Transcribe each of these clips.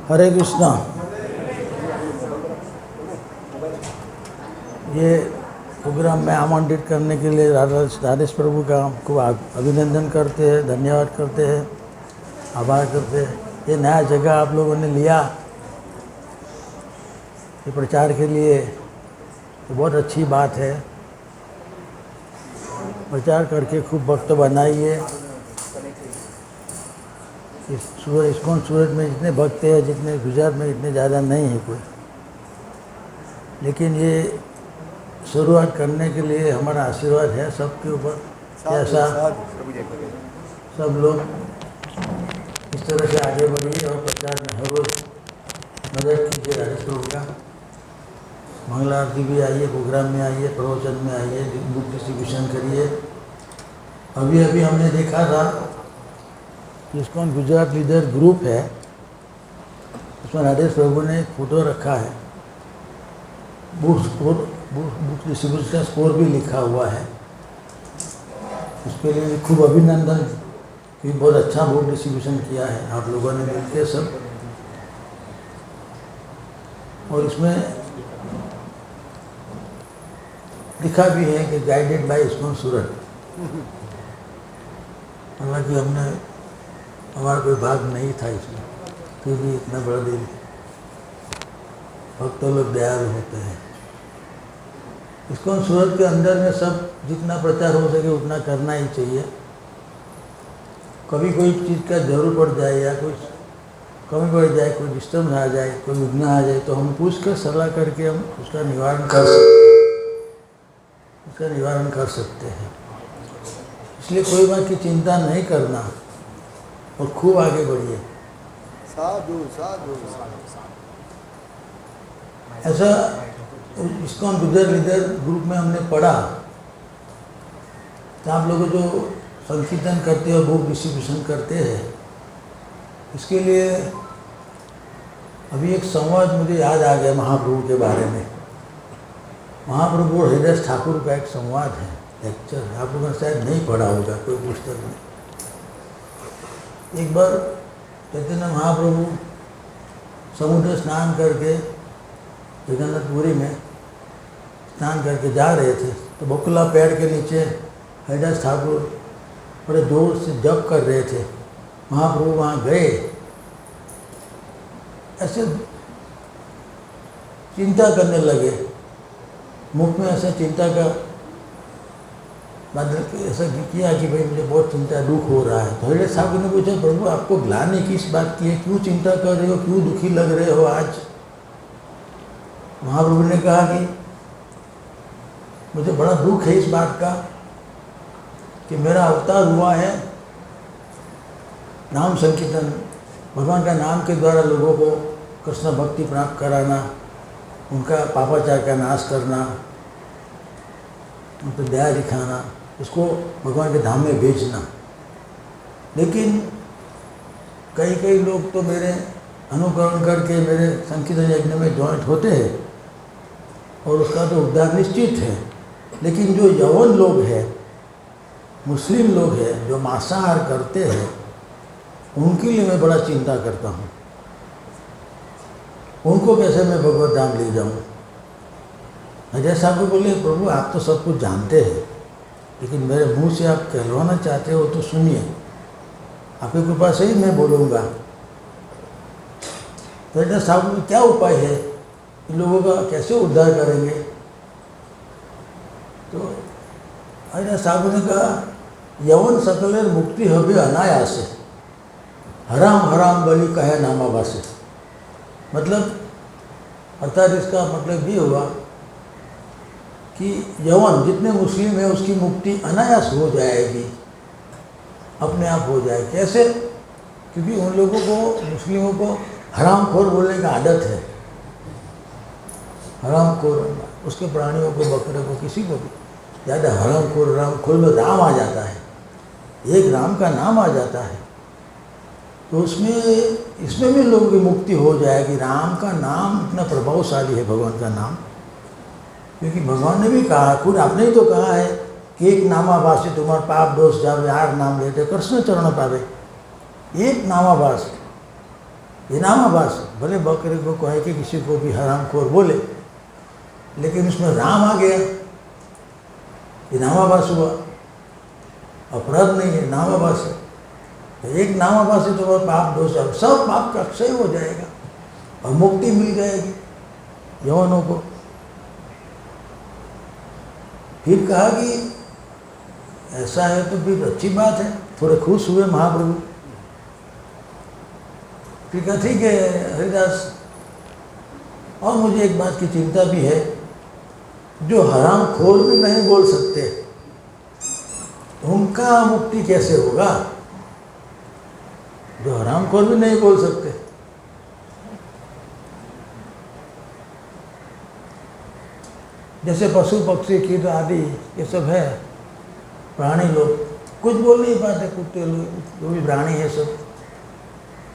हरे कृष्णा। ये प्रोग्राम में आमंत्रित करने के लिए राधेश प्रभु का खूब अभिनंदन करते हैं, धन्यवाद करते हैं, आभार करते हैं। ये नया जगह आप लोगों ने लिया ये प्रचार के लिए, तो बहुत अच्छी बात है। प्रचार करके खूब भक्त बनाइए। इस्कॉन सूरत में जितने भक्त हैं, जितने गुजरात में इतने ज़्यादा नहीं है कोई, लेकिन ये शुरुआत करने के लिए हमारा आशीर्वाद है सबके ऊपर। ऐसा सब लोग इस तरह से आगे बढ़िए और प्रचार में हर रोज़ मदद कीजिए। राधेश प्रभु का मंगला आरती भी आइए, प्रोग्राम में आइए, प्रवचन में आइए, बुक डिस्ट्रीब्यूशन करिए। अभी अभी हमने देखा था कि इस्कॉन गुजरात लीडर ग्रुप है, उसमें राधेश प्रभु ने फोटो रखा है, बुक डिस्ट्रीब्यूशन का स्कोर भी लिखा हुआ है। उसके लिए खूब अभिनंदन कि बहुत अच्छा बुक डिस्ट्रीब्यूशन किया है आप लोगों ने मिलकर सब। और इसमें लिखा भी है कि गाइडेड बाय इस्कॉन सूरत। हालांकि हमारा कोई भाग नहीं था इसमें, फिर भी इतना बड़ा दिन भक्त लोग दयालु होते हैं। इस्कॉन सूरत के अंदर में सब जितना प्रचार हो सके उतना करना ही चाहिए। कभी कोई चीज़ का जरूर पड़ जाए या कुछ कमी पड़ जाए, कोई डिस्टर्ब आ जाए, कोई विघ्न आ जाए, तो हम पूछ कर सलाह करके हम उसका निवारण कर सकते हैं। इसलिए कोई बात की चिंता नहीं करना और खूब आगे बढ़िए। साधु साधु ऐसा इस्कॉन गुजरात लीडर ग्रुप में हमने पढ़ा तो आप लोग जो संकीर्तन करते हो, बुक डिस्ट्रीब्यूशन करते हैं, इसके लिए अभी एक संवाद मुझे याद आ गया महाप्रभु के बारे में। महाप्रभु और हरिदास ठाकुर का एक संवाद है, लेक्चर है, आप लोगों ने शायद नहीं पढ़ा होगा कोई पुस्तक में। एक बार चैतन्य महाप्रभु समुद्र स्नान करके जगन्नाथपुरी में स्नान करके जा रहे थे, तो बकुला पेड़ के नीचे हरिदास ठाकुर बड़े जोर से जप कर रहे थे। महाप्रभु वहाँ गए, ऐसे चिंता करने लगे, मुख में ऐसा चिंता का मतलब ऐसा किया कि भाई मुझे बहुत चिंता, दुख हो रहा है। तो हरिदास ठाकुर ने पूछा, प्रभु आपको ग्लानि किस बात की है, क्यों चिंता कर रहे हो, क्यों दुखी लग रहे हो आज? महाप्रभु ने कहा कि मुझे बड़ा दुख है इस बात का कि मेरा अवतार हुआ है नाम संकीर्तन, भगवान का नाम के द्वारा लोगों को कृष्ण भक्ति प्राप्त कराना, उनका पापाचार का नाश करना, उन पर दया दिखाना, उसको भगवान के धाम में भेजना। लेकिन कई लोग तो मेरे अनुकरण करके मेरे संकीर्तन यज्ञ में ज्वाइंट होते हैं और उसका तो उद्धार निश्चित है। लेकिन जो यवन लोग हैं, मुस्लिम लोग हैं, जो मांसाहार करते हैं, उनके लिए मैं बड़ा चिंता करता हूँ। उनको कैसे मैं भगवत धाम ले जाऊँ? अजय साहब को बोले, प्रभु आप तो सब कुछ जानते हैं, लेकिन मेरे मुंह से आप कहलवाना चाहते हो तो सुनिए, आपकी कृपा से ही मैं बोलूँगा। तो अजय साहब को क्या उपाय है, इन लोगों का कैसे उद्धार करेंगे? तो अजय साहब ने कहा, यवन सकलेर मुक्ति हबे अनायासे, हराम हराम बलि कहे नामाभासे। मतलब अर्थात इसका मतलब ये हुआ कि यवन जितने मुस्लिम है उसकी मुक्ति अनायास हो जाएगी, अपने आप हो जाए। कैसे? क्योंकि उन लोगों को, मुस्लिमों को हरामखोर बोलने का आदत है। हरामखोर उसके प्राणियों को, बकरे को, किसी को भी ज़्यादा हरामखोर में राम आ जाता है, एक राम का नाम आ जाता है, तो इसमें भी लोगों की मुक्ति हो जाएगी। राम का नाम इतना प्रभावशाली है, भगवान का नाम, क्योंकि भगवान ने भी कहा, खुद आपने ही तो कहा है कि एक नामाभास से तुम्हारा पाप दोष जावे, 8 नाम लेते कृष्ण चरण पावे। एक नामाभास ये नामाभास है। भले बकरे को कहे कि किसी को भी हरामखोर बोले, लेकिन उसमें राम आ गया, ये नामाभास हुआ, अपराध नहीं है, नामाभास है। तो एक नामाभास है तो पाप दोष सब पाप का क्षय हो जाएगा और मुक्ति मिल जाएगी यवनों को। फिर कहा कि ऐसा है तो फिर अच्छी बात है, थोड़े खुश हुए महाप्रभु। फिर कहा ठीक है हरिदास, और मुझे एक बात की चिंता भी है, जो हरामखोर भी नहीं बोल सकते उनका मुक्ति कैसे होगा? जो हरामखोर भी नहीं बोल सकते, जैसे पशु पक्षी कीट आदि ये सब है, प्राणी लोग कुछ बोल नहीं पाते, कुत्ते लोग जो भी प्राणी है सब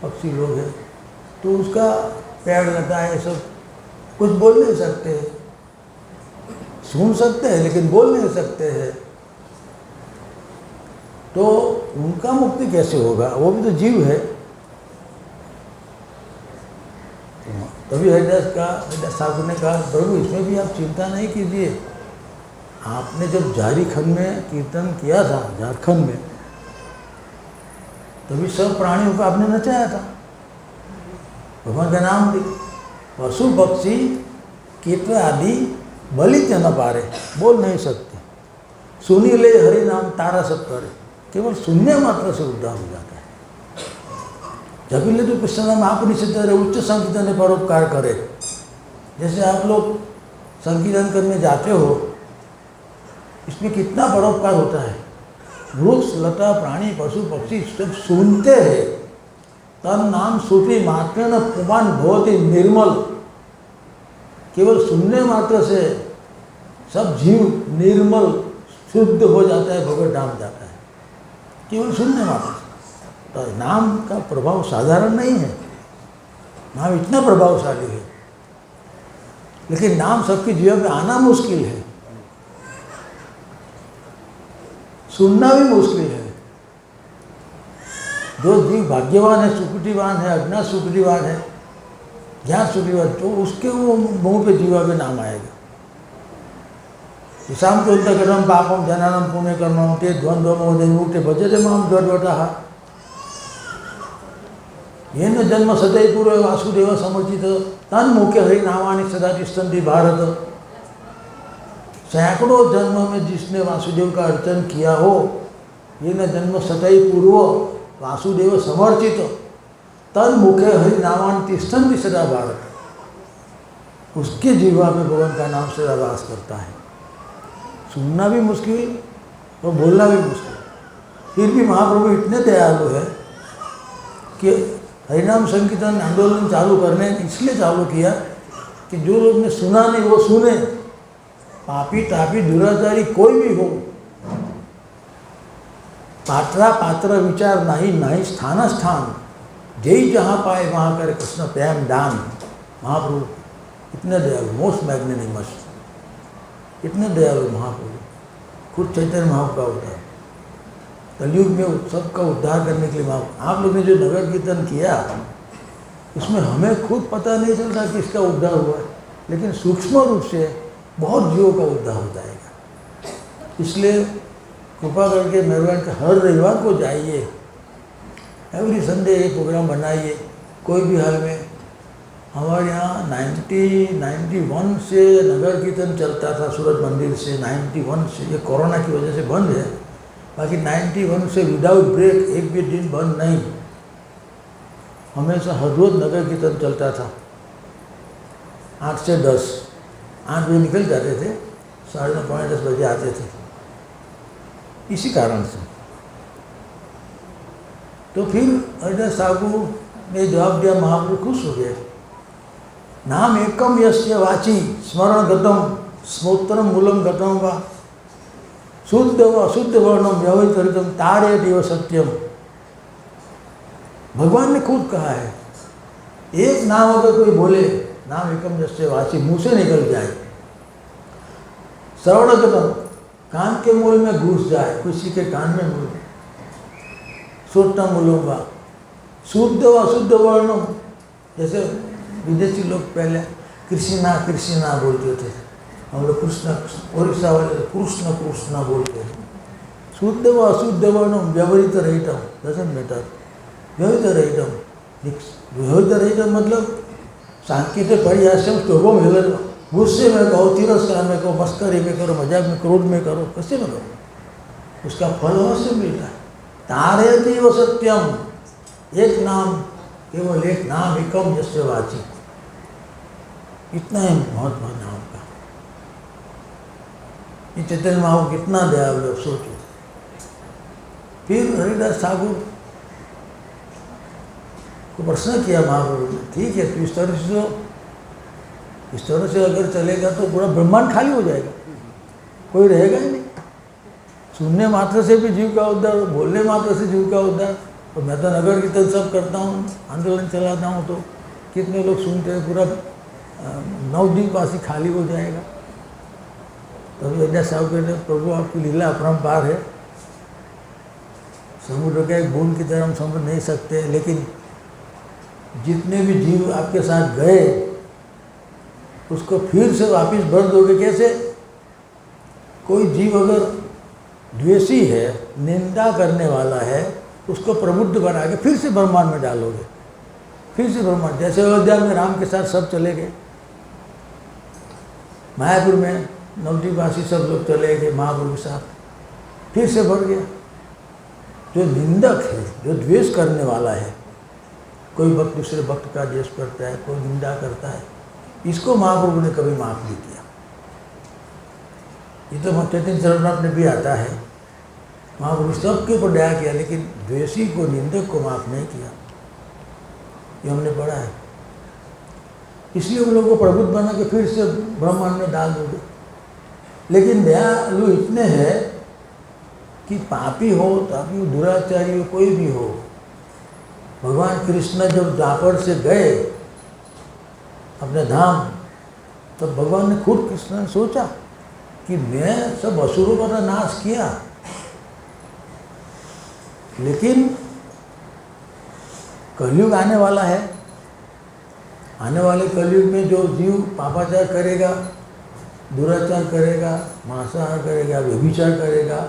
पक्षी लोग हैं, तो उसका पेड़ लता है सब कुछ बोल नहीं सकते, सुन सकते हैं लेकिन बोल नहीं सकते हैं, तो उनका मुक्ति कैसे होगा? वो भी तो जीव है। तभी हरिदास ठाकुर ने कहा प्रभु इसमें भी आप चिंता नहीं कीजिए, आपने जब झारखंड में कीर्तन किया था, झारखंड में, तभी सब प्राणियों को आपने नचाया था, भगवान का नाम भी। पशु पक्षी कीट आदि बलित न पारे, बोल नहीं सकते, सुनी ले हरि नाम तारा सब करे, केवल सुनने मात्र से उद्धार हो जाता है। जब ले तो कृष्ण नाम महापुनिषद उच्च संकीर्तन परोपकार करे। जैसे आप लोग संकीर्तन करने जाते हो, इसमें कितना परोपकार होता है, वृक्ष लता प्राणी पशु पक्षी सब सुनते हैं, तन नाम श्रुति मात्र न पुमान बहुत ही निर्मल, केवल सुनने मात्र से सब जीव निर्मल शुद्ध हो जाता है, भगवत धाम जाता है, केवल सुनने मात्र से। तो नाम का प्रभाव साधारण नहीं है, नाम इतना प्रभावशाली है, लेकिन नाम सबके जीवन में आना मुश्किल है, सुनना भी मुश्किल है। जो जीव भाग्यवान है, सुकृतिवान है, अज्ञात सुकृतिवान है, ज्ञान सुकृतिवान, तो उसके वो मुंह पे जीवा पे नाम आएगा। शाम तो कर्म पापम जनानम पुण्य कर्म ते द्वंद्व मोदे मुक्ते भजते माम द्वटवटः येन जन्म सदैव पूर्व वासुदेव समर्चित तन मुख्य हरि नामानि सदा तिष्ठन्ति भारत। सैकड़ों जन्म में जिसने वासुदेव का अर्चन किया हो, ये न जन्म सतई पूर्व वासुदेव समर्चित तन मुखे हरि नामान तिष्ठन्ति सदा भारत, उसके जीवा में भगवान का नाम सदा वास करता है। सुनना भी मुश्किल और बोलना भी मुश्किल, फिर भी महाप्रभु इतने दयालु है कि हरिनाम संकीर्तन आंदोलन चालू करने इसलिए चालू किया कि जो लोग ने सुना नहीं वो सुने। पापी तापी दुराचारी कोई भी हो, पात्रा पात्र विचार नहीं, नहीं स्थान स्थान, जय जहाँ पाए वहाँ करे कृष्ण प्रेम दान। महाप्रभु इतने दयालु, मोस्ट मैग्नेनिमस, इतने दयालु महाप्रभु, खुद चैतन्य महाप्रभु का उद्धार, कलयुग में सबका उद्धार करने के लिए महाप्रभु। आप लोग ने जो नगर कीर्तन किया, उसमें हमें खुद पता नहीं चलता कि इसका उद्धार हुआ है, लेकिन सूक्ष्म रूप से बहुत जीवों का उद्धार हो जाएगा। इसलिए कृपा करके मेहरबान के हर रविवार को जाइए, एवरी संडे ये प्रोग्राम बनाइए, कोई भी हाल में। हमारे यहाँ 91 से नगर कीर्तन चलता था सूरज मंदिर से, 91 से, ये कोरोना की वजह से बंद है, बाकी 91 से विदाउट ब्रेक एक भी दिन बंद नहीं, हमेशा हर रोज नगर कीर्तन चलता था। 8 से 10, 8 बजे निकल जाते थे, 9:30 पौने 10 बजे आते थे, इसी कारण से। तो फिर हरिदास ठाकुर ने जवाब दिया, महाप्रभु खुश हो गए। नाम एकम यस्य वाची स्मरण गतम स्मोत्रम मूलम गतम वा शुद्ध व अशुद्ध वर्णम व्यवहितम तारे देव सत्यम। भगवान ने खुद कहा है, एक नाम अगर कोई बोले, नाम एकम यस्य वाची, मुँह से निकल जाए, श्रवण गतम, कान के मूल में घुस जाए, किसी के कान में मूल, श्रोत्रम मूलम वा शुद्ध व अशुद्ध वर्णम, जैसे विदेशी लोग पहले कृष्णा कृष्णा बोलते थे, हम लोग कृष्ण, ओडिशा वाले कृष्ण कृष्ण बोलते थे। शुद्ध व अशुद्ध वर्ण व्यवहित रहितम, डजंट मैटर, व्यवहित रहितम। व्यवहित रहितम मतलब सांख्य से परिहास्यम स्तोभम हेलन, गुस्से में कहो, तिरस्कार में कहो, मस्करी में करो, मजाक में, क्रोध में करो, कैसे में करो, उसका फल अवश्य मिलता है। तारयति व सत्यम, एक नाम, केवल एक नाम, एकम यस्य वाची, इतना ही महत्व है नाम का। ये चैतन्य महाप्रभु कितना दयालु, सोचो। फिर हरिदास ठाकुर को प्रश्न किया महाप्रभु ने, ठीक है, तो इस तरह से अगर चलेगा तो पूरा ब्रह्मांड खाली हो जाएगा, कोई रहेगा ही नहीं। सुनने मात्र से भी जीव का उद्धार, बोलने मात्र से जीव का उद्धार। तो मैं तो नगर कीर्तन सब करता हूँ, आंदोलन चलाता हूँ, तो कितने लोग सुनते हैं, पूरा नवद्वीपवासी खाली हो जाएगा। तभी हरिदास साहब कहते हैं, प्रभु आपकी लीला अपरंपार है, समुद्र का एक बूंद की तरह हम समझ नहीं सकते, लेकिन जितने भी जीव आपके साथ गए उसको फिर से वापस भर दोगे कैसे? कोई जीव अगर द्वेषी है, निंदा करने वाला है, उसको प्रबुद्ध बना के फिर से ब्रह्मांड में डालोगे, फिर से ब्रह्मांड। जैसे अयोध्या में राम के साथ सब चले गए, मायापुर में नवद्वीपवासी सब लोग चले गए महाप्रभु के साथ, फिर से भर गया। जो निंदक है, जो द्वेष करने वाला है, कोई भक्त दूसरे भक्त का द्वेष करता है, कोई निंदा करता है, इसको महाप्रभु ने कभी माफ नहीं किया। ये तो चैतन्य चरितामृत में भी आता है, महाप्रभु सबके ऊपर दया किया, लेकिन द्वेषी को, निंदक को माफ नहीं किया। ये हमने पढ़ा है। इसलिए उन लोगों को प्रबुद्ध बना के फिर से ब्रह्मांड में डाल दोगे। लेकिन दयालु इतने हैं कि पापी हो, तापी हो, दुराचारी हो, कोई भी हो, भगवान कृष्ण जब द्वापर से गए अपने धाम, तब भगवान ने खुद कृष्ण ने सोचा कि मैं सब असुरों का नाश किया, लेकिन कलयुग आने वाला है, आने वाले कलयुग में जो जीव पापाचार करेगा, दुराचार करेगा, मांसाहार करेगा, व्यभिचार करेगा,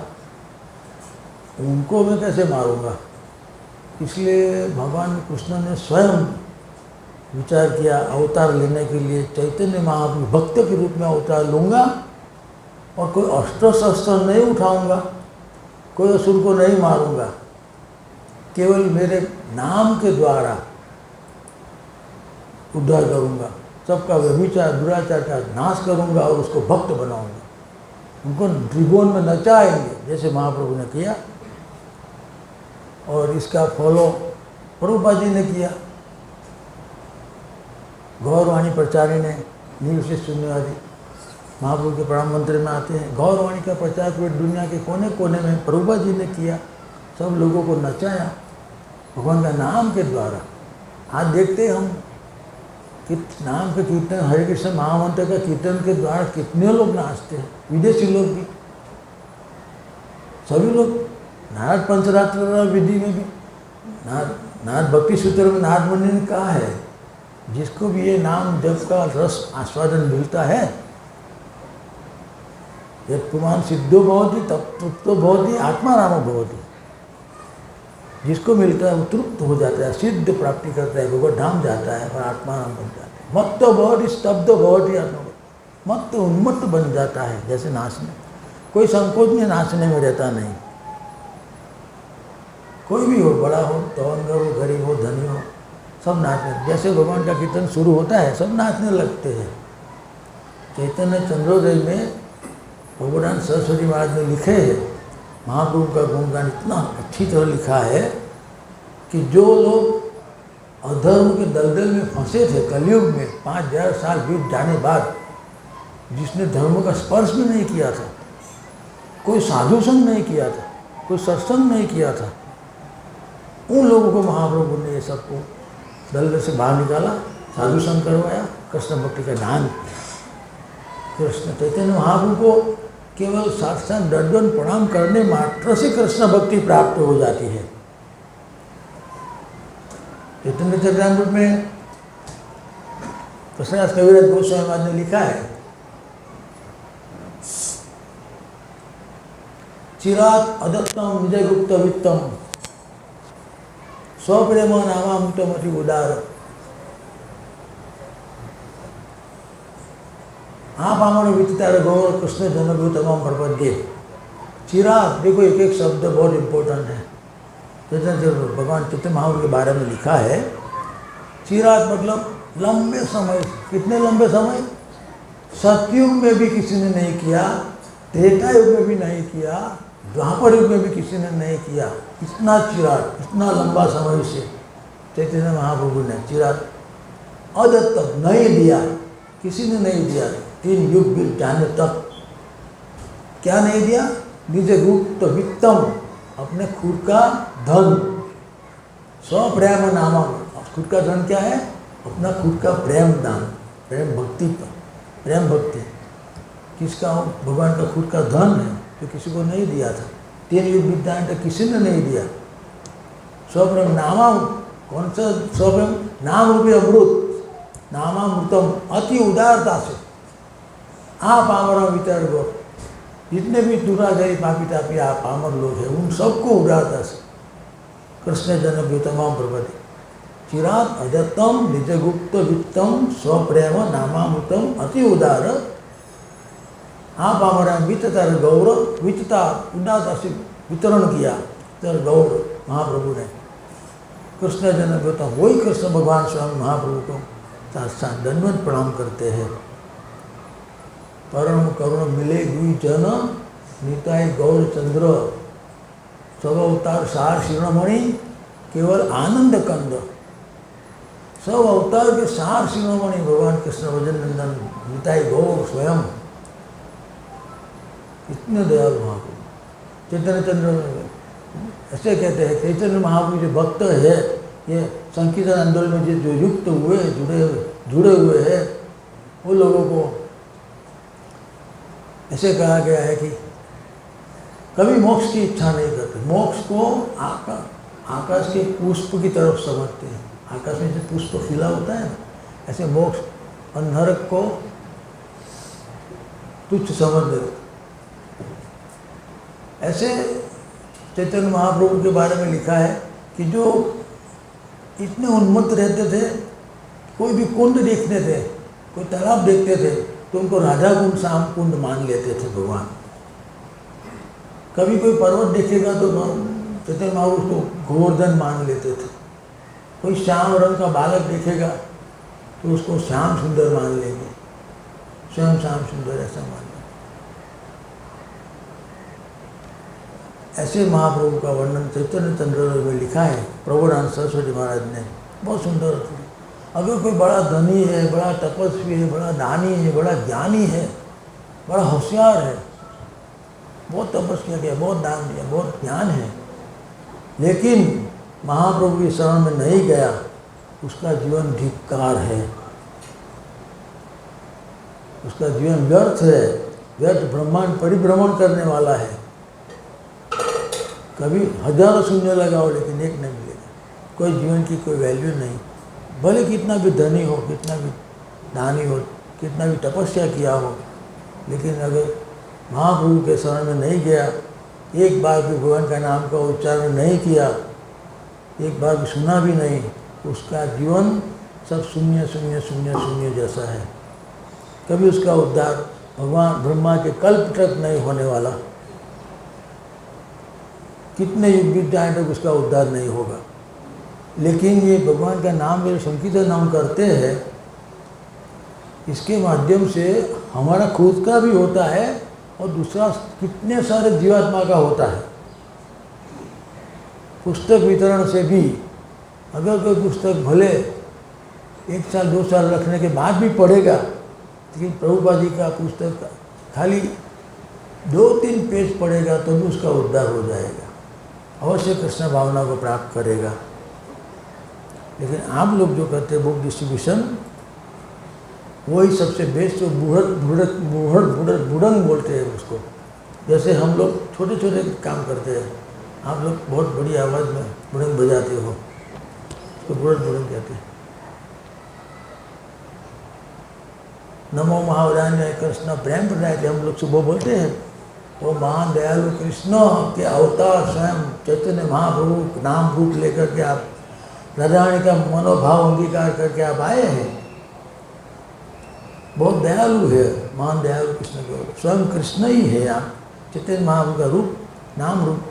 उनको मैं कैसे मारूंगा? इसलिए भगवान कृष्ण ने स्वयं विचार किया, अवतार लेने के लिए चैतन्य महाप्रभु भक्त के रूप में अवतार लूँगा और कोई अस्त्र शस्त्र नहीं उठाऊंगा, कोई असुर को नहीं मारूंगा, केवल मेरे नाम के द्वारा उद्धार करूंगा, सबका व्यभिचार दुराचार का नाश करूंगा और उसको भक्त बनाऊंगा, उनको त्रिभुवन में नचाएंगे, जैसे महाप्रभु ने किया। और इसका फॉलो प्रभुपाद जी ने किया। गौरवाणी प्रचारी ने, नील शून्यवादी महाप्रभु के प्रणाम मंत्र में आते हैं, गौरवाणी का प्रचार पूरी दुनिया के कोने कोने में प्रभुपाद जी ने किया, सब लोगों को नचाया भगवान का नाम के द्वारा। आज देखते हम कि नाम के कीर्तन, हरे कृष्ण महामंत्र का कीर्तन के द्वारा कितने लोग नाचते हैं, विदेशी लोग भी, सभी लोग। नारद पंचरात्र विधि में भी, नारद भक्ति सूत्र में नारद मुनि ने कहा है, जिसको भी ये नाम जप का रस आस्वादन मिलता है, जब पुमान सिद्धो भवति तब तृप्तो भवति आत्मारामो भवति, जिसको मिलता है वो तृप्त हो जाता है, सिद्ध प्राप्ति करता है, भगवत धाम जाता है और आत्माराम बन जाता है। मत्त भवति स्तब्ध भवति आत्मा, मत्त उन्मत्त बन जाता है। जैसे नाचने, कोई संकोच में नाचने में रहता नहीं, कोई भी हो, बड़ा हो, तवंगर हो, गरीब हो, धनी हो, सब नाचने। जैसे भगवान का कीर्तन शुरू होता है सब नाचने लगते हैं। चैतन्य चंद्रोदय में भगवान सरस्वती महाराज ने लिखे हैं, महाप्रभु का गुणगान इतना अच्छी तरह लिखा है कि जो लोग अधर्म के दलदल में फंसे थे कलयुग में 5000 साल बीत जाने बाद, जिसने धर्म का स्पर्श भी नहीं किया था, कोई साधु संग नहीं किया था, कोई सत्संग नहीं किया था, उन लोगों को महाप्रभु ने ये सबको दलदल से बाहर निकाला, साधु संग करवाया, कृष्ण भक्ति का दान किया। कृष्ण चैतन्य महाप्रभु को केवल साक्षात दंडवत प्रणाम करने मात्र से कृष्ण भक्ति प्राप्त हो जाती है। चैतन्य चरितामृत में कृष्णदास कविराज गोस्वामी महाराज ने लिखा है, चिरात अदत्तम निज गुप्त वित्तम स्वप्रेम नामामृतमति उदार। आप हमारे विचितार गौर कृष्ण जन्म तमाम प्रपद्य। चिरात, देखो एक एक शब्द बहुत इम्पोर्टेंट है। चैतन्य भगवान चैतन्य महाप्रभु के बारे में लिखा है, चिरात मतलब लंबे समय। कितने लंबे समय? सतयुग में भी किसी ने नहीं किया, त्रेता युग में भी नहीं किया, द्वापर युग में भी किसी ने नहीं किया। इतना चिरात, इतना लंबा समय से चैतन्य महाप्रभु ने चिरात अदत्त नहीं दिया, किसी ने नहीं दिया। 3 युग बीत जाने तक क्या नहीं दिया? निज गुप्त वित्तम, अपने खुद का धन, स्वप्रेम नाम। खुद का धन क्या है? अपना खुद का प्रेम दान, प्रेम भक्ति पर, प्रेम भक्ति किसका हो? भगवान का खुद का धन है जो किसी को नहीं दिया था। 3 युग बीत जाने तक किसी ने नहीं दिया। स्वप्रेम नामा, कौन सा स्वप्रेम? नाम रूपी अमृत, नामामृतम, अति उदारता से आप आमरा वितर गो। जितने भी दुराचारी पापी तापी आप पामर लोग हैं, उन सबको उदारता से कृष्ण जन्म तमाम प्रपति। चिरात अदत्तम निज गुप्त वित्तम स्वप्रेम नामामृतम अति उदार। आप हमारा वितता गौरव, वितता उदारता से वितरण किया। तर गौर महाप्रभु ने कृष्ण जन्म होता, वही कृष्ण भगवान स्वामी महाप्रभु को साथ दंडवत प्रणाम करते हैं। परम करुण मिले हुई जन निताय गौर चंद्र, सब अवतार सार शिरोमणि केवल आनंद कंद। सब अवतार के सार शिरोमणि भगवान कृष्ण भजन नंदन निताय गौर स्वयं, इतने दयालु महाप्रभु। चैतन्य चंद्र ऐसे कहते हैं, चैतन्य महाप्रभु जो भक्त है, ये संकीर्तन आंदोलन में जो युक्त हुए, जुड़े हुए हैं, वो लोगों को ऐसे कहा गया है कि कभी मोक्ष की इच्छा नहीं करते। मोक्ष को आकाश के पुष्प की तरफ समझते हैं। आकाश में जो पुष्प खिला होता है ना, ऐसे मोक्ष और नरक को तुच्छ समझ दे। ऐसे चैतन्य महाप्रभु के बारे में लिखा है कि जो इतने उन्मत्त रहते थे, कोई भी कुंड देखते थे, कोई तालाब देखते थे तो उनको राधा कुंड श्याम कुंड मान लेते थे भगवान। कभी कोई पर्वत देखेगा तो चैतन्य महाप्रभु उसको गोवर्धन मान लेते थे। कोई श्याम रंग का बालक देखेगा तो उसको श्याम सुंदर मान लेंगे, स्वयं श्याम सुंदर ऐसा मान लेंगे। ऐसे महाप्रभु का वर्णन चैतन्य चंद्र में लिखा है प्रभुराम सरस्वती महाराज ने, बहुत सुंदर। अगर कोई बड़ा धनी है, बड़ा तपस्वी है, बड़ा दानी है, बड़ा ज्ञानी है, बड़ा होशियार है, बहुत तपस्या किया, बहुत दान दिया, बहुत ज्ञान है, लेकिन महाप्रभु की शरण में नहीं गया, उसका जीवन धिक्कार है, उसका जीवन व्यर्थ है, व्यर्थ ब्रह्मांड परिभ्रमण करने वाला है। कभी हजारों शून्य लगाओ लेकिन एक नहीं मिलेगा। कोई जीवन की कोई वैल्यू नहीं। भले कितना भी धनी हो, कितना भी दानी हो, कितना भी तपस्या किया हो, लेकिन अगर महाप्रभु के शरण में नहीं गया, एक बार भी भगवान का नाम का उच्चारण नहीं किया, एक बार भी सुना भी नहीं, उसका जीवन सब शून्य शून्य शून्य शून्य जैसा है। कभी उसका उद्धार भगवान ब्रह्मा के कल्प तक नहीं होने वाला। कितने युग बीत जाए तक उसका उद्धार नहीं होगा। लेकिन ये भगवान का नाम जो संकीर्तन नाम करते हैं, इसके माध्यम से हमारा खुद का भी होता है और दूसरा कितने सारे जीवात्मा का होता है। पुस्तक वितरण से भी, अगर कोई पुस्तक भले 1 साल 2 साल रखने के बाद भी पढ़ेगा, लेकिन प्रभुपाद जी का पुस्तक खाली 2-3 पेज पढ़ेगा तो भी उसका उद्धार हो जाएगा, अवश्य कृष्ण भावना को प्राप्त करेगा। लेकिन आप लोग जो करते हैं बुक डिस्ट्रीब्यूशन, वही सबसे बेस्ट, जो बुढ़ंग बोलते हैं उसको। जैसे हम लोग छोटे छोटे काम करते हैं, आप लोग बहुत बड़ी आवाज़ में बुढ़ंग बजाते हो, उसको बुढ़ंग कहते हैं। नमो महावरान्य कृष्ण प्रेम प्रदाय थे, हम लोग सुबह बोलते हैं वो महान दयालु कृष्ण के अवतार स्वयं चैतन्य महाप्रभु नाम रूप लेकर के आप राधा रानी का मनोभाव अंगीकार करके आप आए हैं। बहुत दयालु है, महान दयालु कृष्ण के स्वयं कृष्ण ही है। आप चैतन्य महाप्रभु का रूप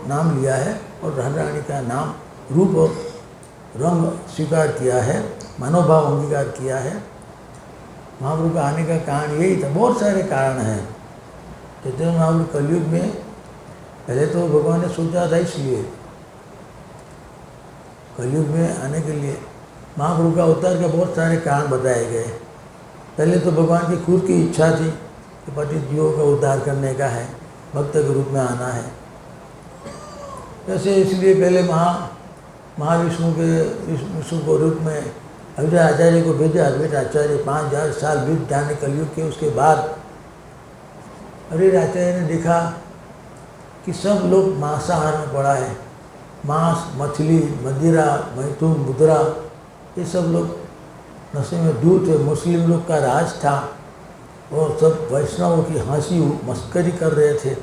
नाम लिया है और राधा रानी का नाम रूप और रंग स्वीकार किया है, मनोभाव अंगीकार किया है। महाप्रभु का आने का कारण यही था। बहुत सारे कारण हैं। चैतन्य महाप्रभु कलयुग में पहले तो भगवान ने सोचा था, इसलिए कलयुग में आने के लिए महाप्रभु का अवतार के बहुत सारे कारण बताए गए। पहले तो भगवान की खुद की इच्छा थी कि पतित जीवों का उद्धार करने का है, भक्त के रूप में आना है। जैसे इसलिए पहले महाविष्णु को रूप में अभिधेय आचार्य को भेजा। अभिधेय आचार्य 5000 साल बीत जाने कलयुग के, उसके बाद अभिधेय आचार्य ने देखा कि सब लोग मांसाहार में पड़ा है। मांस, मछली, मदिरा, मैथुन, मुद्रा, ये सब लोग नशे में दूर थे। मुस्लिम लोग का राज था और सब वैष्णवों की हंसी मस्करी कर रहे थे।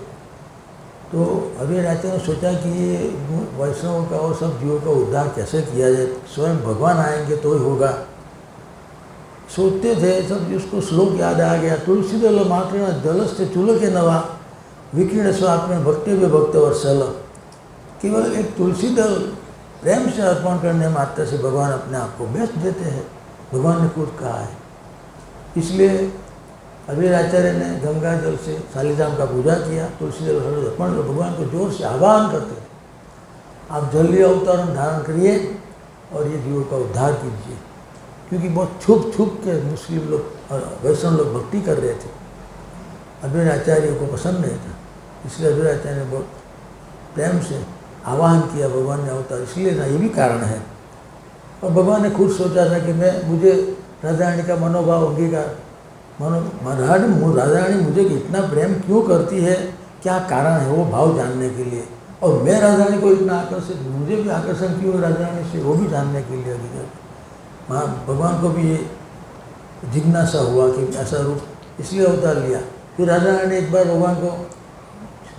तो अभी राजा ने सोचा कि ये वैष्णवों का और सब जीवों का उद्धार कैसे किया जाए, स्वयं भगवान आएंगे तो ही होगा। सोचते थे सब, उसको श्लोक याद आ गया, तुलसी दल मात्र जलस्य चुलके नवा विकीर्ण स्वात्म भक्तव्य भक्त वर्षल। केवल एक तुलसी दल प्रेम से अर्पण करने मात्र से भगवान अपने आप को बेच देते हैं, भगवान ने खुद कहा है। इसलिए अभिधेय आचार्य ने गंगा जल से शालिग्राम का पूजा किया, तुलसी जल अर्पण कर भगवान को जोर से आह्वान करते थे, आप जल्दी अवतारण धारण करिए और ये जीवों का उद्धार कीजिए। क्योंकि बहुत छुप छुप के मुस्लिम लोग और वैष्णव लोग भक्ति कर रहे थे। अभिधेय आचार्य को पसंद नहीं था, इसलिए अभिधेय आचार्य ने बहुत प्रेम से आह्वान किया, भगवान ने अवतार। इसलिए ना, ये भी कारण है। और भगवान ने खुद सोचा था कि मुझे राधा रानी का मनोभाव अंगीकार राधा रानी मुझे इतना प्रेम क्यों करती है, क्या कारण है, वो भाव जानने के लिए। और मैं राधा रानी को इतना आकर्षित, मुझे भी आकर्षण क्यों है राधा रानी से, वो भी जानने के लिए भगवान को भी ये जिज्ञासा हुआ कि ऐसा रूप, इसलिए अवतार लिया। फिर राधा रानी ने एक बार भगवान को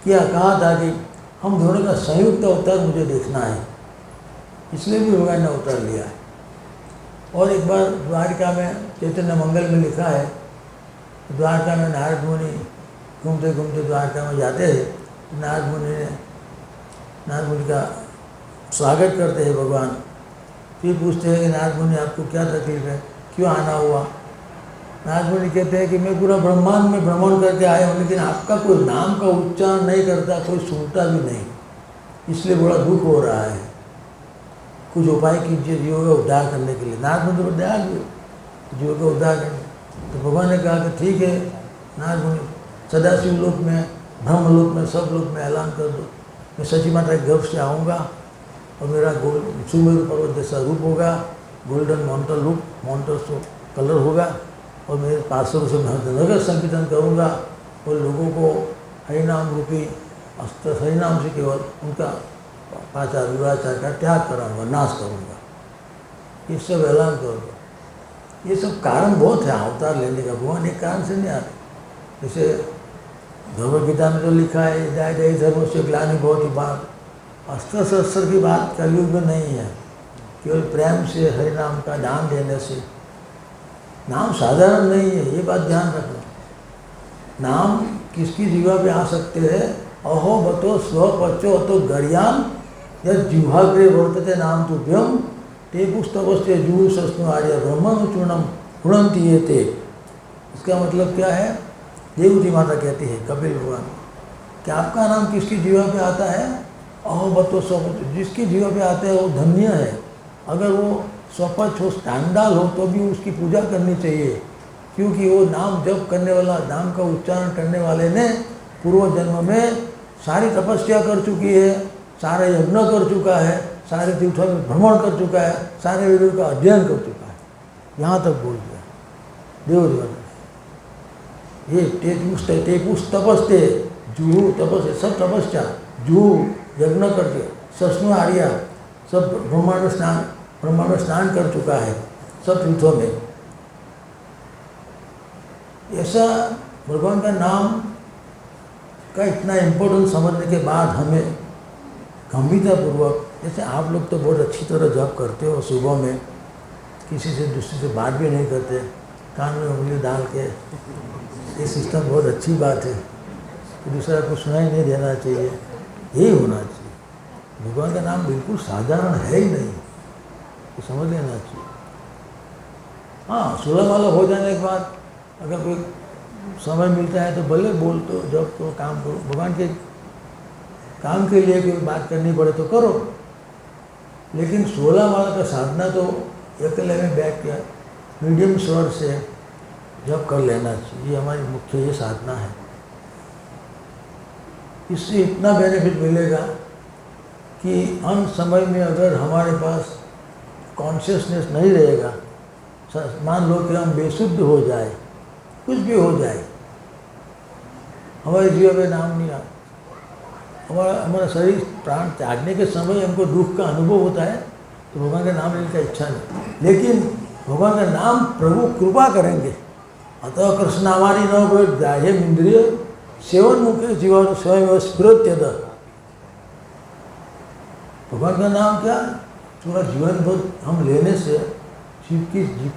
कहा था कि हम दोनों का संयुक्त अवतार मुझे देखना है, इसलिए भी भगवान ने अवतार लिया है। और एक बार द्वारका में चैतन्य मंगल में लिखा है, द्वारका में नारद मुनि घूमते घूमते द्वारका में जाते थे। नारद मुनि का स्वागत करते हैं भगवान। फिर पूछते हैं कि नारद मुनि आपको क्या तकलीफ है, क्यों आना हुआ। नारद मुनि कहते हैं कि मैं पूरा ब्रह्मांड में भ्रमण करके आया हूँ, लेकिन आपका कोई नाम का उच्चारण नहीं करता, कोई सुनता भी नहीं, इसलिए बड़ा दुख हो रहा है। कुछ उपाय कीजिए जीवों का उद्धार करने के लिए। नारद मुनि तो दयालु, जीवों का उद्धार करने। तो भगवान ने कहा कि ठीक है नारद मुनि, सदाशिव लोक में, ब्रह्म लोक में, सब लोक में ऐलान कर दो, मैं सची माता के गर्भ से आऊँगा और मेरा सुमेरु पर्वत जैसा रूप होगा, गोल्डन मॉन्टर कलर होगा, और मेरे पार्षदों से मैं नगर संकीर्तन करूँगा और लोगों को हरिनाम रूपी अस्त्र, हरिनाम से केवल उनका पाचार दुराचार का त्याग कराऊंगा, नाश करूँगा। ये सब ऐलान कर दो। ये सब कारण बहुत है अवतार लेने का, भगवान एक कारण से नहीं आते। जैसे भगवद गीता में तो लिखा है, जय जय धर्म से ग्लानि बहुत ही बात, अस्त्र शस्त्र की बात कलयुग में नहीं है, केवल प्रेम से हरिनाम का दान देने से। नाम साधारण नहीं है, ये बात ध्यान रखना। नाम किसकी जीवा पे आ सकते हैं, अहो बतो स्वपचो अतो गर्याम यद जिह्वाग्रे वर्तते नाम तुभ्यम ते पुस्तवस्ते जू सस्तु आर्य ब्रह्मणु चूर्णम हुणंति ये ते। इसका मतलब क्या है, देवती माता कहती है कपिल भगवान कि आपका नाम किसकी जीवा पे आता है, अहो बतो स्वपच, जिसकी जीवा पे आता है वो धन्य है। अगर वो स्वपच हो, स्टैंडाल हो, तो भी उसकी पूजा करनी चाहिए, क्योंकि वो नाम जप करने वाला, नाम का उच्चारण करने वाले ने पूर्व जन्म में सारी तपस्या कर चुकी है, सारे यज्ञ कर चुका है, सारे तीर्थों में भ्रमण कर चुका है, सारे वेदों का अध्ययन कर चुका है। यहाँ तक बोल दिया देवदेव ये टेपुस तपस्ते जूहू तपस्या, सब तपस्या, जूहू यज्ञ करके, सस्नु आर्या सब ब्रह्मांड स्नान कर चुका है सब तीर्थों में। ऐसा भगवान का नाम का इतना इम्पोर्टेंस समझने के बाद हमें गंभीरतापूर्वक, जैसे आप लोग तो बहुत अच्छी तरह जप करते हो, सुबह में किसी से दूसरे से बात भी नहीं करते, कान में उंगली डाल के, ये सिस्टम बहुत अच्छी बात है कि दूसरा को सुनाई नहीं देना चाहिए, यही होना चाहिए। भगवान का नाम बिल्कुल साधारण है ही नहीं, ये समझ लेना चाहिए। हाँ, 16 माला हो जाने के बाद अगर कोई समय मिलता है तो भले बोल तो, जब तो काम करो, भगवान के काम के लिए कोई बात करनी पड़े तो करो, लेकिन 16 माला का साधना तो अकेले में बैठ के मीडियम स्वर से जब कर लेना चाहिए, ये हमारी मुख्य ये साधना है। इससे इतना बेनिफिट मिलेगा कि अंत समय में अगर हमारे पास कॉन्शियसनेस नहीं रहेगा, मान लो कि हम बेशुद्ध हो जाए, कुछ भी हो जाए, हमारे जीवन में नाम नहीं आता, हमारा शरीर प्राण त्यागने के समय हमको दुख का अनुभव होता है तो भगवान का नाम लेने का इच्छा नहीं, लेकिन भगवान का नाम प्रभु कृपा करेंगे। अतः कृष्णावारी न कोई ग्राह्य इंद्रिय सेवन मुख्य जीवन स्वयं स्फुरत्यद। भगवान का नाम क्या, पूरा जीवन भर हम लेने से जीव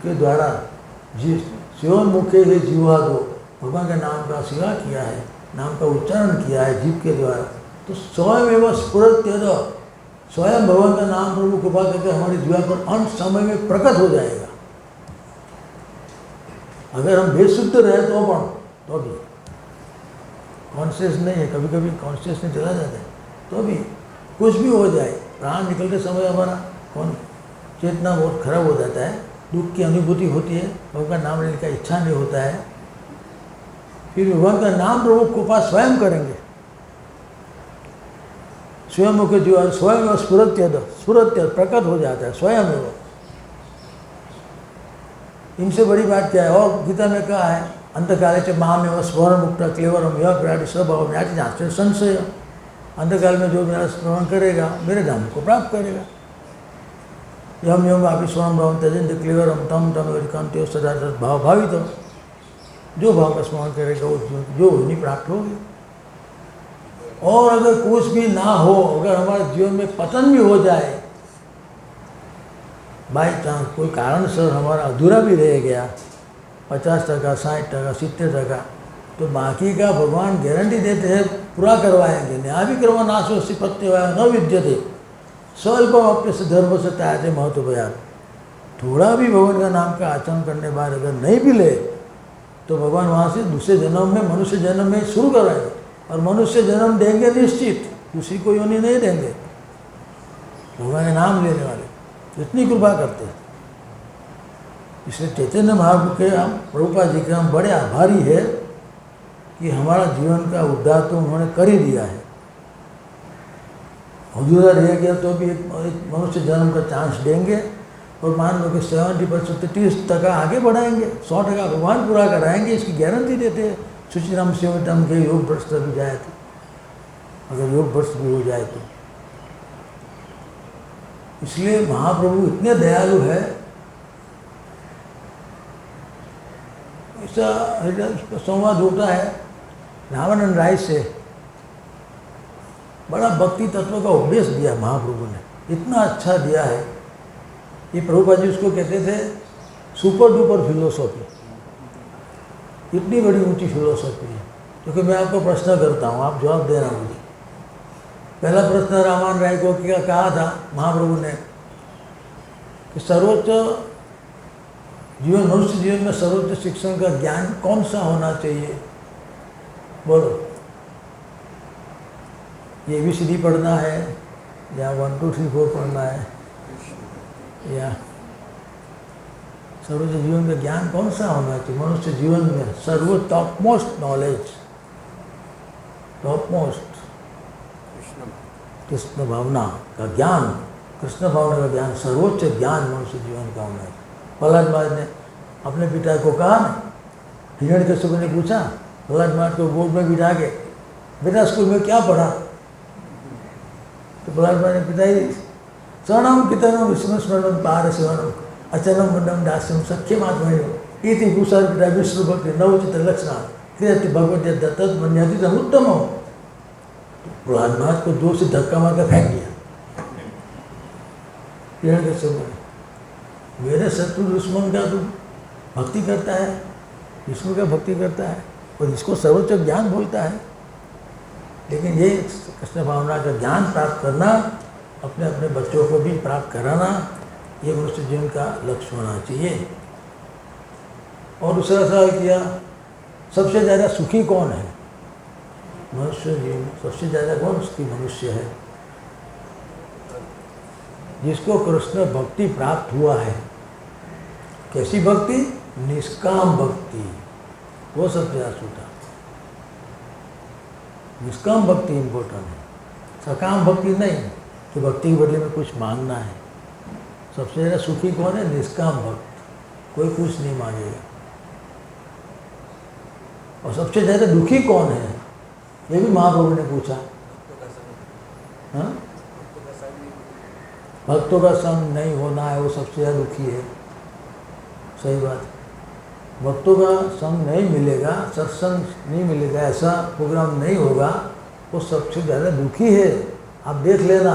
के द्वारा सेवन मुख्य है जीवा को भगवान का नाम का सेवा किया है, नाम का उच्चारण किया है जीव के द्वारा, तो स्वयं एवं स्फुरत्यद, स्वयं भगवान का नाम प्रभु कृपा करके हमारे जीवन पर अंत समय में प्रकट हो जाएगा। अगर हम बेशुद्ध रहे तो भी कॉन्शियस नहीं है, कभी कभी कॉन्शियस नहीं चला जाता है, तो भी कुछ भी हो जाए, प्राण निकलते समय हमारा चेतना बहुत खराब हो जाता है, दुख की अनुभूति होती है, भगवान का नाम लेने का इच्छा नहीं होता है, फिर भगवान का नाम प्रभु कृपा स्वयं करेंगे, स्वयं मुख्य जीवन स्वयं स्फुरत्यद प्रकट हो जाता है स्वयं एवं। इनसे बड़ी बात क्या है, और गीता में कहा है अंतकाले से महाम एवं स्मरण मुक्त क्लेवरम यह विराट स्वभाव ज्ञाति जाते संशय, अंतकाल में जो मेरा स्मरण करेगा मेरे नाम को प्राप्त करेगा। यम यम आप स्वयं भाव त्यजंत क्लेवरम तम तम कांति सदा भाव भावित, जो भाव का स्मरण करेगा वो जो नहीं प्राप्त होगी। और अगर कुछ भी ना हो, अगर हमारे जीवन में पतन भी हो जाए, बाई चांस कोई कारण से हमारा अधूरा भी रह गया, 50%, 60%, 70%, तो बाकी का भगवान गारंटी देते हैं पूरा करवाएंगे। न्याय भी करवा नाशो सी प्रत्यवाय न विद्यते स्वल्प अपने से धर्म से त्यागते महत्व बयान। थोड़ा भी भगवान का नाम का आचरण करने बाद अगर नहीं भी ले तो भगवान वहाँ से दूसरे जन्म में, मनुष्य जन्म में शुरू कराएंगे, और मनुष्य जन्म देंगे निश्चित, किसी को योनि नहीं देंगे। भगवान का नाम लेने वाले इतनी कृपा करते हैं। इसलिए चैतन्य महाप्रभु के हम, प्रभुपाद जी के हम बड़े आभारी है कि हमारा जीवन का उद्धार तो उन्होंने कर ही दिया है। अधूरा रह गया तो भी एक मनुष्य जन्म का चांस देंगे, और मान लो कि 70% 30% आगे बढ़ाएंगे, 100% भगवान पूरा कराएंगे, इसकी गारंटी देते हैं। सुचिराम शिवटम के योग भ्रष्ट भी जाए तो, अगर योग भ्रष्ट भी हो जाए तो। इसलिए महाप्रभु इतने दयालु है, ऐसा संवाद होता है रामानंद राय से, बड़ा भक्ति तत्व का उपदेश दिया महाप्रभु ने, इतना अच्छा दिया है। ये प्रभुपाद जी उसको कहते थे सुपर डुपर फिलोसॉफी, इतनी बड़ी ऊंची फिलोसॉफी है। क्योंकि मैं आपको प्रश्न करता हूँ, आप जवाब देना मुझे। पहला प्रश्न रामानंद राय को क्या कहा था महाप्रभु ने कि सर्वोच्च जीवन, मनुष्य जीवन में सर्वोच्च शिक्षण का ज्ञान कौन सा होना चाहिए, बोलो। ये ABCD पढ़ना है या 1 2 3 4 पढ़ना है, या सर्वोच्च जीवन का ज्ञान कौन सा होना चाहिए मनुष्य जीवन में? सर्व top most knowledge, top most Krishna भावना का ज्ञान, कृष्ण भावना का ज्ञान, सर्वोच्च ज्ञान मनुष्य जीवन का होना है। प्रहलाद महाराज ने अपने पिता को कहा ना, हिरण्यकश्यप ने पूछा प्रहलाद महाराज को बोर्ड में बिठा के, बेटा स्कूल में क्या पढ़ा? तो प्रहलाद महाराज ने पिताजी शरणम कितनम विष्णु स्मरणम पार शिवनम अचलम मुंडम दास्यम सख्यम आत्मयो, इति कुसर्पिता विष्णु भक्ति नवचित लक्षण क्रियति भगवती दत्त मन्याति तम उत्तम हो। प्रहलाद महाराज को जोर से धक्का मार कर फेंक दिया। पेड़ के सब मेरे शत्रु दुश्मन का तू भक्ति करता है, विष्णु का भक्ति करता है और इसको सर्वोच्च ज्ञान बोलता है। लेकिन ये कृष्ण भावना का ज्ञान प्राप्त करना, अपने अपने बच्चों को भी प्राप्त कराना, ये मनुष्य जीवन का लक्ष्य होना चाहिए। और दूसरा सवाल किया, सबसे ज़्यादा सुखी कौन है? मनुष्य जीवन सबसे ज़्यादा कौन सुखी मनुष्य है? जिसको कृष्ण भक्ति प्राप्त हुआ है। कैसी भक्ति? निष्काम भक्ति, वो सबसे ज़्यादा सुखा। निष्काम भक्ति इम्पोर्टेंट है, सकाम भक्ति नहीं कि भक्ति के बदले में कुछ मांगना है। सबसे ज़्यादा सुखी कौन है? निष्काम भक्त, कोई कुछ नहीं मांगेगा। और सबसे ज़्यादा दुखी कौन है? ये भी महाप्रभु ने पूछा। हाँ, भक्तों का संग नहीं होना है वो सबसे ज़्यादा दुखी है। सही बात। भक्तों का संग नहीं मिलेगा, सत्संग नहीं मिलेगा, ऐसा प्रोग्राम नहीं होगा, वो सबसे ज़्यादा दुखी है। आप देख लेना,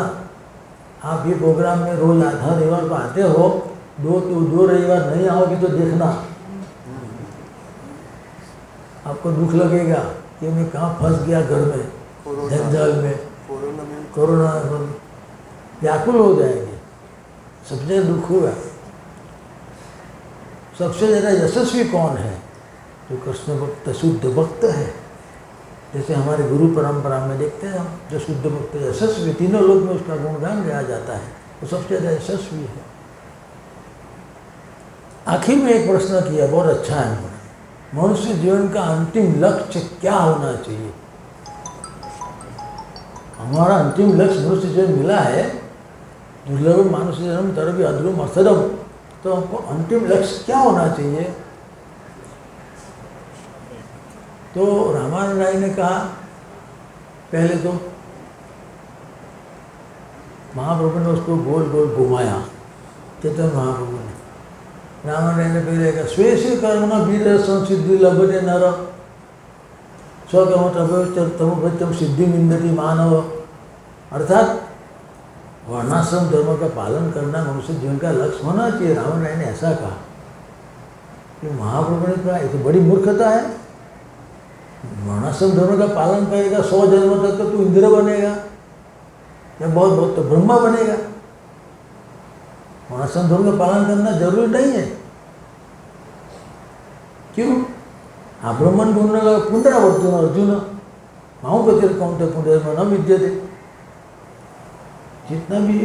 आप ये प्रोग्राम में रोज हर रविवार को आते हो, दो रविवार नहीं आओगे तो देखना आपको दुख लगेगा कि मैं कहाँ फंस गया, घर में जंजाल में, कोरोना में व्याकुल हो जाएंगे। सबसे ज़्यादा दुख होगा। सबसे ज़्यादा यशस्वी कौन है? जो कृष्ण भक्त शुद्ध भक्त है। जैसे हमारे गुरु परंपरा में देखते हैं हम, जो शुद्ध भक्त यशस्वी, तीनों लोक में उसका गुणगान गाया जाता है, वो सबसे ज़्यादा यशस्वी है। आखिर में एक प्रश्न किया, बहुत अच्छा है उन्होंने, मनुष्य जीवन का अंतिम लक्ष्य क्या होना चाहिए? हमारा अंतिम लक्ष्य मनुष्य जीवन मिला है, दुर्लभ मानुष जन्म तरबी अध्रुम असदम, तो हमको अंतिम लक्ष्य क्या होना चाहिए? तो रामानंद राय ने कहा, पहले तो महाप्रभु ने उसको गोल गोल घुमाया, चैतन्य महाप्रभु ने। रामानंद राय ने पहले कहा, स्वेश कर्मण वीर संसिद्धि लभते नर स्वकर्म तमोभ्यम सिद्धि मिंदति मानव। अर्थात वर्णाश्रम धर्म का पालन करना मनुष्य जीवन का लक्ष्य होना चाहिए। रामानंद राय ने ऐसा कहा। कि महाप्रभु ने कहा, ये तो बड़ी मूर्खता है। वर्णाश्रम धर्म का पालन करेगा 100 जन्म तक तो तू इंद्र बनेगा या बहुत बहुत तो ब्रह्मा बनेगा। वर्णाश्रम धर्म का पालन करना जरूरी नहीं है। क्यों? ब्रह्मन पुनरावर्तन अर्जुन माऊ गतिर कौन थे पुनर्जन्म न विद्यते। जितना भी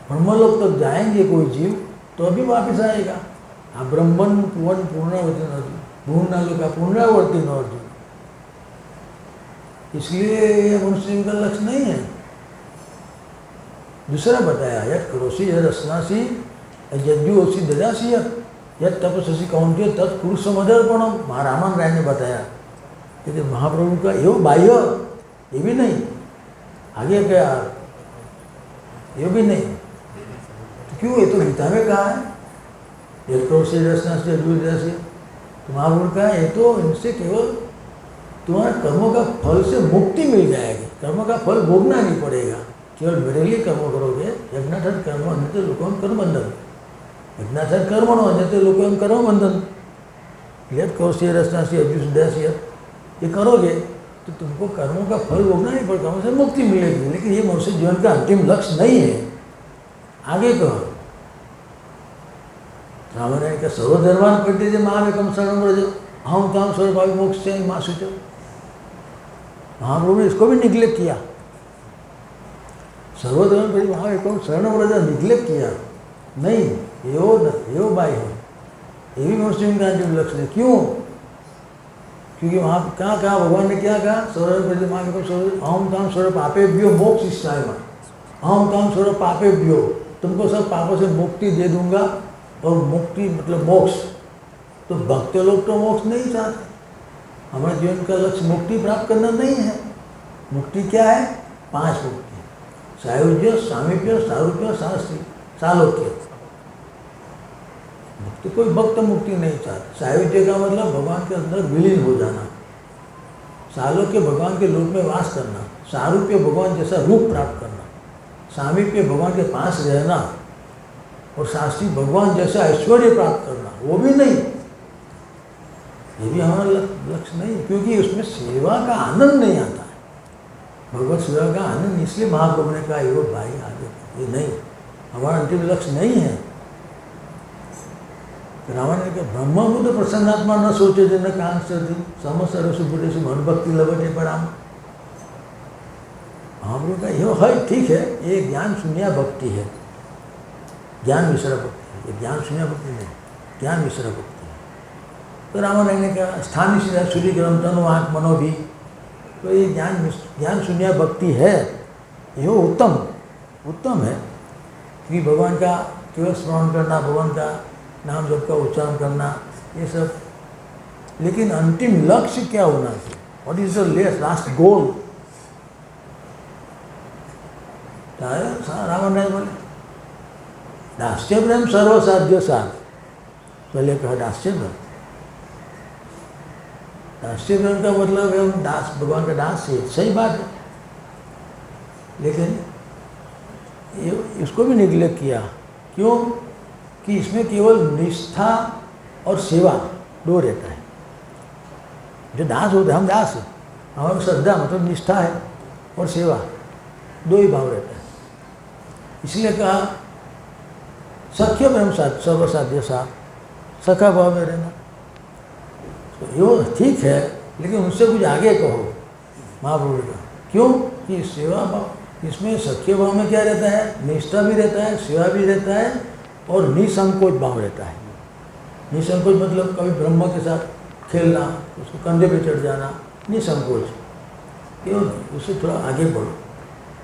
ब्रह्मलोक तक जाएंगे कोई जीव तो अभी वापस आएगा। ब्रह्मन पुनरावर्तन अर्जुन, भूर्णलोक का पुनरावर्तन अर्जुन। इसलिए मनुष्य का लक्ष्य नहीं है। दूसरा बताया, यद करोसी यद अस्नासी यद्योसी ददासी यद तपस्वी कौंते तत्पुरुष समर्पणम। रामानंद राय ने बताया कि महाप्रभु का यो बाह्य, ये भी नहीं, आगे क्या, ये भी नहीं। तो क्यों? ये तो गीता में कहा है, यद करोसी यद अस्नासी यद्योसी। तो महाप्रभु का ये तो इनसे केवल तुम्हारे कर्मों का फल से मुक्ति मिल जाएगी, कर्मों का फल भोगना नहीं पड़ेगा। केवल मेरे लिए कर्म करोगे। यज्ञार्थं कर्म अन्यत्र लोकं कर्म बंधन, यज्ञार्थं कर्मणो अन्यत्र लोकं कर्म बंधन। यद करोषि रसनासी अभ्युदासी, ये करोगे तो तुमको कर्मों का फल भोगना नहीं पड़ेगा, कर्मों से मुक्ति मिलेगी। लेकिन ये मनुष्य जीवन का अंतिम लक्ष्य नहीं है। आगे कहो, रामायण का सर्वधर्मान पढ़ते थे महावेकम शरणम व्रज अहम ताम सर्वभावी मोक्ष माँ सूचो। महाप्रभु ने इसको भी निग्लेक्ट किया। सर्वधर्म पर महावेकम शरणम व्रज निग्लेक्ट किया। नहीं, यो बाई है, ये भी मनुष्य का अंतिम लक्ष्य है। क्यों? क्योंकि वहाँ कहाँ कहा भगवान ने क्या कहा? सर्वधर्म पर महावेकम सर्व अहम ताम सर्व पापेभ्यो मोक्ष इष्टाय। अहम ताम सर्व पापेभ्यो, तुमको सब पापों से मुक्ति दे दूंगा। और मुक्ति मतलब मोक्ष। तो भक्त लोग तो मोक्ष नहीं चाहते। हमारे जीवन का लक्ष्य मुक्ति प्राप्त करना नहीं है। मुक्ति क्या है? 5 मुक्ति, सायुज्य, सामीप्य, सारूप्य, सालोक्य। भक्त कि कोई भक्त मुक्ति नहीं चाहता। सायुज्य का मतलब भगवान के अंदर विलीन हो जाना, सालों के भगवान के रूप में वास करना, सारूप्य भगवान जैसा रूप प्राप्त करना, सामीप्य भगवान के पास रहना और शास्त्री भगवान जैसा ऐश्वर्य प्राप्त करना, वो भी नहीं। ये भी हमारा लक्ष्य नहीं, क्योंकि उसमें सेवा का आनंद नहीं आता है। भगवत सेवा का आनंद इसलिए महाप्रभु ने कहा यो भाई आगे, ये नहीं, हमारा अंतिम लक्ष्य नहीं है। रावण ने कहा ब्रह्मबुद्ध प्रसन्नात्मा न सोचे जिन कान सर्दी सम सर्वसु बुद्धि से मन भक्ति लवटे पड़ाम। महाप्रभु का यो है, ठीक है, ये ज्ञान शून्य भक्ति है, ज्ञान मिश्रा भक्ति है, ये ज्ञान शून्य भक्ति नहीं, ज्ञान मिश्रा भक्ति है। तो रावण ने कहा स्थानीय सीधा सूर्य ग्रम तनु आँख मनो भी, तो ये ज्ञान शून्य भक्ति है, ये उत्तम है कि भगवान का केवल स्मरण करना, भगवान का नाम जप का उच्चारण करना, ये सब। लेकिन अंतिम लक्ष्य क्या होना चाहिए? What is the last goal? Ravan ने बोले दास्य प्रेम सर्वसाध्य साध, पहले कहा दास्य प्रेम। दास्य प्रेम का मतलब है हम दास, भगवान का दास है, सही बात है, लेकिन ये इसको भी निग्लेक्ट किया। क्यों? कि इसमें केवल निष्ठा और सेवा दो रहता है। जो दास होते हैं, हम दास हैं, हमारी श्रद्धा मतलब निष्ठा है और सेवा, दो ही भाव रहता है। इसलिए कहा सख्य ब्रह्म साथ सर्वसाध्य साथ, सखा भाव में रहना। तो यो ठीक है, लेकिन उनसे कुछ आगे कहो महाप्रभु का। क्यों? कि सेवा भाव, इसमें सख्य भाव में क्या रहता है? निष्ठा भी रहता है, सेवा भी रहता है और निसंकोच भाव रहता है। निसंकोच मतलब कभी ब्रह्म के साथ खेलना, उसको कंधे पे चढ़ जाना, निसंकोच। क्यों? उससे थोड़ा आगे बढ़ो।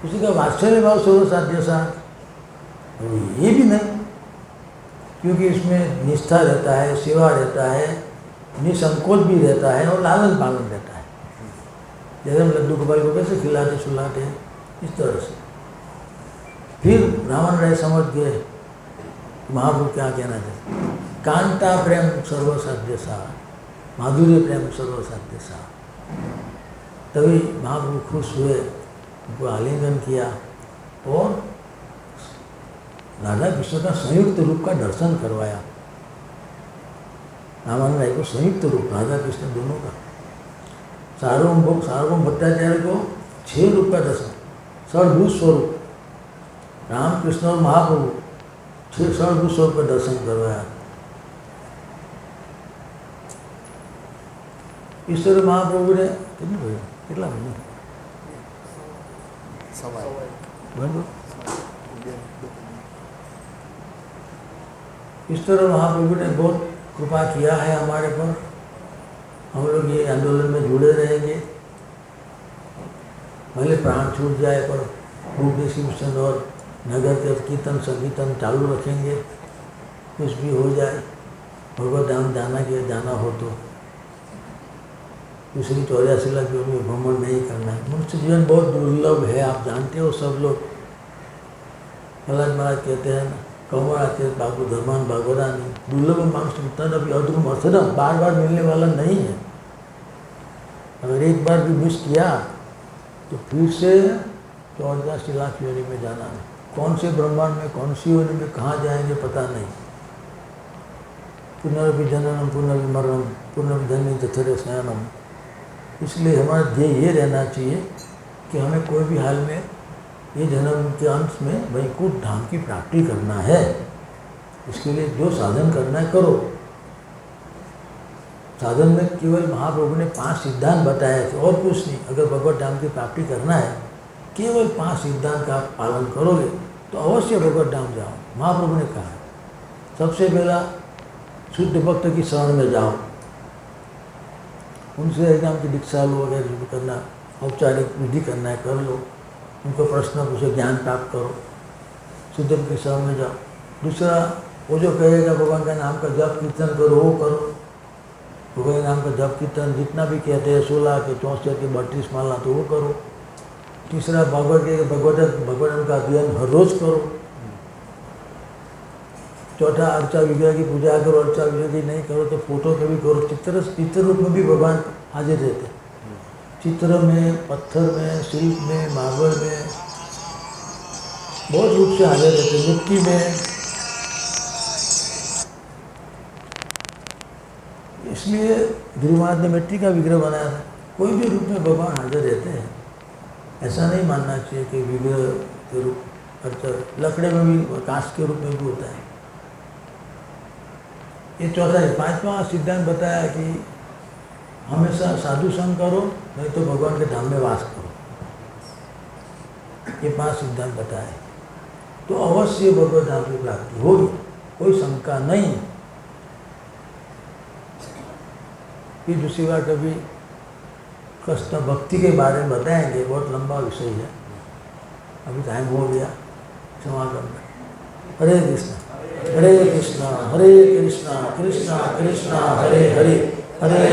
उसी का वात्सल्य भाव सर्वसाध्य साथ, ये भी नहीं, क्योंकि इसमें निष्ठा रहता है, सेवा रहता है, निसंकोच भी रहता है और लालन पालन रहता है। जैसे हम लड्डू गोपाल को कैसे खिलाते सुलाते हैं, इस तरह से। फिर रावण राय समझ गए महाप्रभु क्या कहना चाहते, कांता प्रेम सर्वसाध्य सा, माधुर्य प्रेम सर्वसाध्य सा। तभी महाप्रभु खुश हुए, उनको आलिंगन किया और राधा कृष्ण का संयुक्त रूप का दर्शन करवाया। रावण राय को संयुक्त रूप, राधा कृष्ण दोनों का। सार्वभौम भट्टाचार्य को 6 रूप का दर्शन, सर्वभूत स्वरूप, राम कृष्ण और महाप्रभु 6 सर्वभूत स्वरूप का दर्शन करवाया। इस तरह महाप्रभु ने कितना इस तरह महाप्रभु ने बहुत कृपा किया है हमारे पर। हम लोग ये आंदोलन में जुड़े रहेंगे, भले प्राण छूट जाए पर उपदेशी मिशन और नगर के कीर्तन संकीर्तन चालू रखेंगे। कुछ भी हो जाए, भगवत धाम जाना हो तो दूसरी 84 लाख में भ्रमण नहीं करना है। मनुष्य जीवन बहुत दुर्लभ है, आप जानते हो सब लोग। प्रहलाद महाराज कहते हैं ना, कौन आते बाबू धर्मान भागवरानी दुर्लभ मांस तदपि अद्रुम अर्थदम, बार बार मिलने वाला नहीं है। अगर एक बार भी मिस किया तो फिर से 84 लाख योनि में जाना है। कौन से ब्रह्मांड में, कौन सी योनि में कहाँ जाएंगे पता नहीं। पुनर्वि जननम पुनर्वि मरणम पुनर्विधन्य तथरे स्नानम। इसलिए हमारा ध्येय ये रहना चाहिए कि हमें कोई भी हाल में ये जन्म के अंत में वैकुंठ धाम की प्राप्ति करना है। इसके लिए जो साधन करना है करो। साधन में केवल महाप्रभु ने 5 सिद्धांत बताए थे और कुछ नहीं। अगर भगवत धाम की प्राप्ति करना है, केवल 5 सिद्धांत का पालन करोगे तो अवश्य भगवत धाम जाओ। महाप्रभु ने कहा सबसे पहला शुद्ध भक्त की शरण में जाओ, उनसे एकदम की दीक्षा लो, वगैरह जो करना औपचारिक विधि करना है कर लो, उनको प्रश्न पूछो, ज्ञान प्राप्त करो, शुद्ध की शरण में जाओ। दूसरा, वो जो कहेगा भगवान का नाम का जप कीर्तन करो, वो करो। भगवान के नाम का जप कीर्तन जितना भी कहते हैं 16 के 64 के 32 माला, तो वो करो। तीसरा, भगवान का अध्ययन हर रोज करो। चौथा अर्चा विग्रह की पूजा करो, अर्चा विग्रह की नहीं करो तो फोटो कभी करो। चित्र रूप में भी भगवान हाजिर रहते हैं, चित्र में, पत्थर में, शिल्प में, मार्बल में, बहुत रूप से हाजिर रहते हैं, मिट्टी में। इसलिए ध्रुव महाराज ने मिट्टी का विग्रह बनाया था। कोई भी रूप में भगवान हाजिर रहते हैं, ऐसा नहीं मानना चाहिए कि विग्रह के रूप, अर्चा लकड़े में भी, कांच के रूप में भी होता है। ये चौथा है। पांचवा सिद्धांत बताया कि हमेशा साधु संग करो, नहीं तो भगवान के धाम में वास करो। ये 5 सिद्धांत बताए तो अवश्य भगवत धाम की प्राप्ति होगी, कोई शंका नहीं। फिर दूसरी बार कभी कृष्ण भक्ति के बारे में बताएंगे, बहुत लंबा विषय है, अभी टाइम हो गया, क्षमा करना। हरे कृष्णा हरे कृष्णा कृष्णा कृष्णा हरे हरे, हरे